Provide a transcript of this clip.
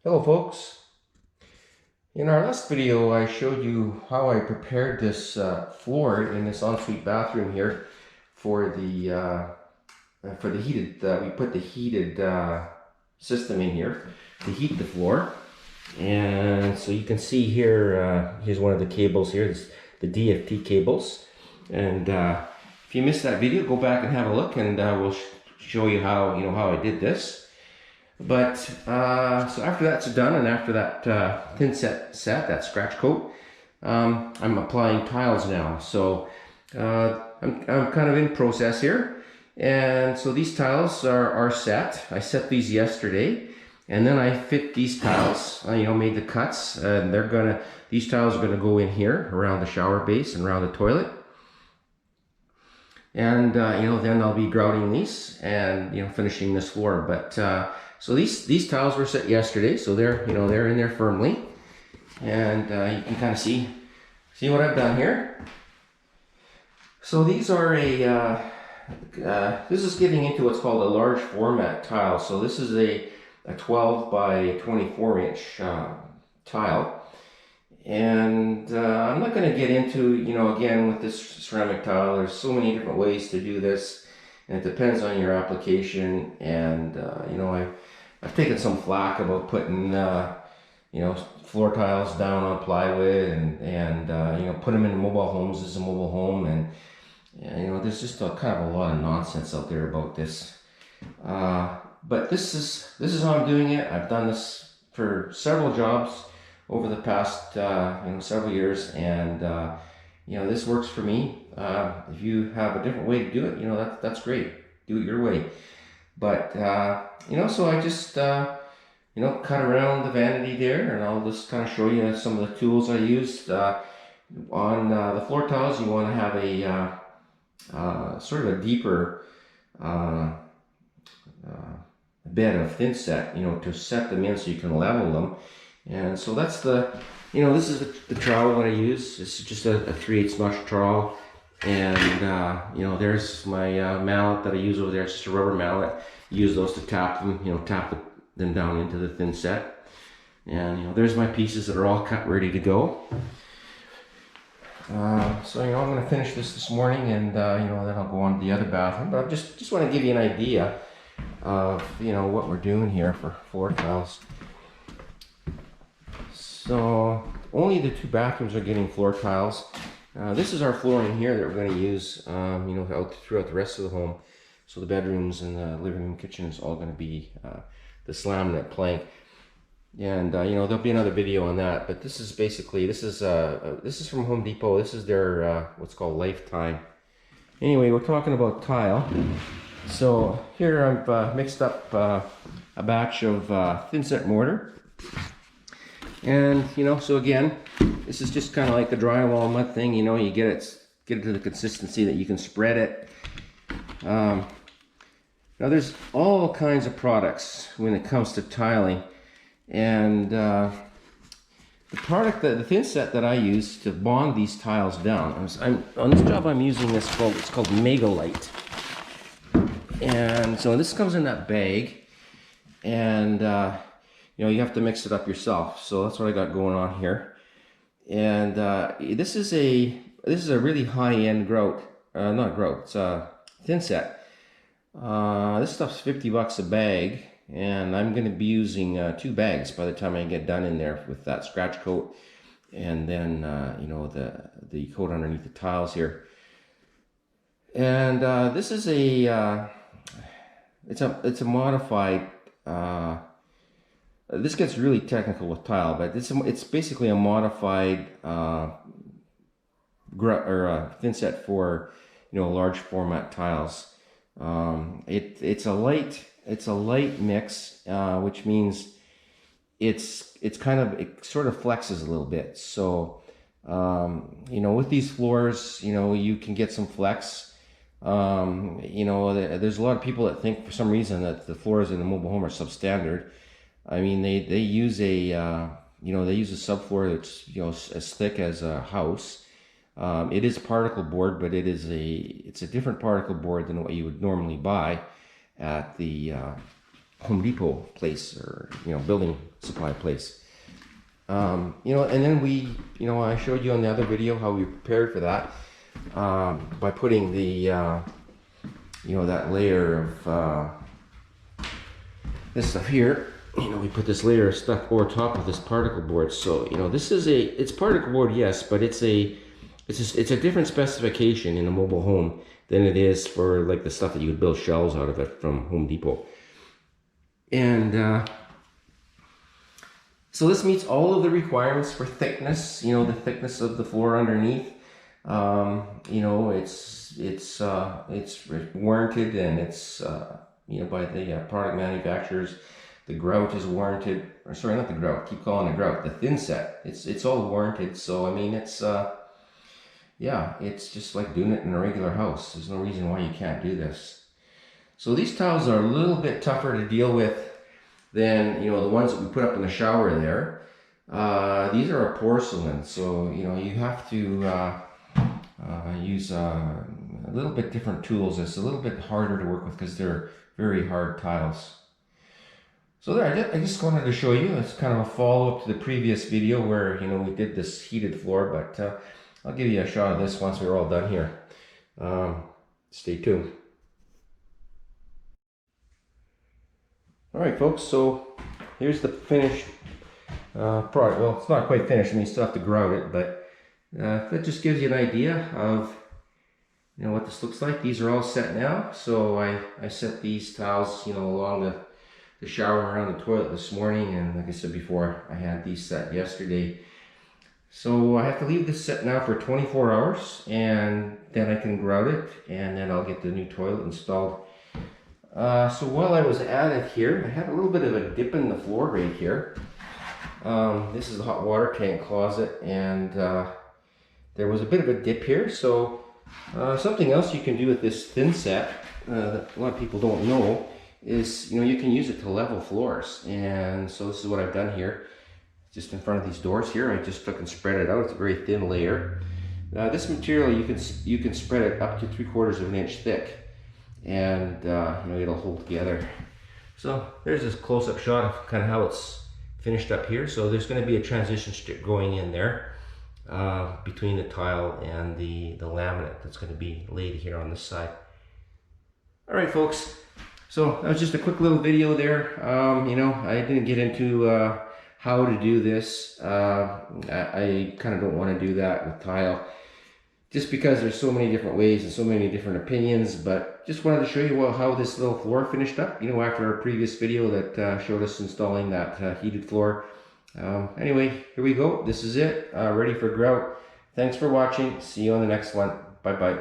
Hello folks. In our last video I showed you how I prepared this floor in this ensuite bathroom here for the heated, we put the heated system in here to heat the floor. And so you can see here, here's one of the cables here, this, the DFT cables. And if you missed that video, go back and have a look, and we'll show you how I did this. But so after that's done, and after that Thinset set, that scratch coat, I'm applying tiles now. So I'm kind of in process here, and so these tiles are set. I set these yesterday, and then I fit these tiles. Made the cuts, and these tiles are gonna go in here around the shower base and around the toilet. And then I'll be grouting these and finishing this floor. But so these tiles were set yesterday, so they're in there firmly, and you can kind of see what I've done here. So these are this is getting into what's called a large format tile. So this is a 12 by 24 inch tile, and I'm not going to get into again with this ceramic tile. There's so many different ways to do this, and it depends on your application. And I've taken some flack about putting floor tiles down on plywood and put them in mobile homes as a mobile home, and there's just kind of a lot of nonsense out there about this. But this is how I'm doing it. I've done this for several jobs over the past several years, and this works for me. If you have a different way to do it, that's great. Do it your way. But so I just cut around the vanity there, and I'll just kind of show you some of the tools I used. On the floor tiles, you want to have a sort of a deeper bed of Thinset, to set them in so you can level them. And so that's this is the trowel that I use. It's just a 3/8 notch trowel. And there's my mallet that I use over there. It's just a rubber mallet. Use those to tap them, them down into the Thinset. And there's my pieces that are all cut, ready to go. So I'm going to finish this morning, and then I'll go on to the other bathroom. But I just want to give you an idea of what we're doing here for floor tiles. So only the two bathrooms are getting floor tiles. This is our flooring here that we're going to use, out throughout the rest of the home. So the bedrooms and the living room, kitchen is all going to be the laminate plank. And there'll be another video on that. But this is basically this is from Home Depot. This is their what's called Lifetime. Anyway, we're talking about tile. So here I've mixed up a batch of Thinset Mortar. And so again, this is just kind of like the drywall mud thing. You get it to the consistency that you can spread it. Now there's all kinds of products when it comes to tiling, and the product the Thinset that I use to bond these tiles down. On this job I'm using it's called Megalite, and so this comes in that bag, and you have to mix it up yourself. So that's what I got going on here. And this is a really high-end grout, not grout, it's a Thinset. This stuff's 50 bucks a bag, and I'm going to be using 2 bags by the time I get done in there with that scratch coat, and then the coat underneath the tiles here. And this is it's a modified. This gets really technical with tile, but it's basically a modified Thinset for large format tiles. It's a light mix, which means it sort of flexes a little bit. So with these floors, you can get some flex. There's a lot of people that think for some reason that the floors in the mobile home are substandard. I mean, they use a they use a subfloor that's as thick as a house. It is particle board, but it's a different particle board than what you would normally buy at the Home Depot place, or building supply place. And then I showed you on the other video how we prepared for that by putting the that layer of this stuff here. We put this layer of stuff over top of this particle board. So this is it's particle board, yes, but it's a different specification in a mobile home than it is for like the stuff that you would build shelves out of it from Home Depot. And so this meets all of the requirements for thickness, the thickness of the floor underneath. It's warranted, and it's by the product manufacturers. The grout is warranted, or sorry, not the grout, keep calling it grout, the Thinset. It's all warranted. So I mean, it's just like doing it in a regular house. There's no reason why you can't do this. So these tiles are a little bit tougher to deal with than the ones that we put up in the shower there. These are a porcelain, so you have to use a little bit different tools. It's a little bit harder to work with because they're very hard tiles. So there, I just wanted to show you. It's kind of a follow-up to the previous video where we did this heated floor, but I'll give you a shot of this once we're all done here. Stay tuned. Alright folks, so here's the finished product. Well, it's not quite finished, I mean you still have to grout it, but that just gives you an idea of what this looks like. These are all set now, so I set these tiles along the shower around the toilet this morning, and like I said before, I had these set yesterday. So I have to leave this set now for 24 hours, and then I can grout it, and then I'll get the new toilet installed. So while I was at it here, I had a little bit of a dip in the floor right here. This is the hot water tank closet, and there was a bit of a dip here. So something else you can do with this Thinset that a lot of people don't know is you can use it to level floors. And so this is what I've done here, just in front of these doors here. I just took and spread it out. It's a very thin layer. This material you can spread it up to 3/4 of an inch thick, and it'll hold together. So there's this close-up shot of kind of how it's finished up here. So there's going to be a transition strip going in there between the tile and the laminate that's going to be laid here on this side. All right folks, so that was just a quick little video there. I didn't get into how to do this. I kind of don't want to do that with tile, just because there's so many different ways and so many different opinions. But just wanted to show you how this little floor finished up, after our previous video that showed us installing that heated floor. Anyway, here we go. This is it, ready for grout. Thanks for watching. See you on the next one. Bye bye.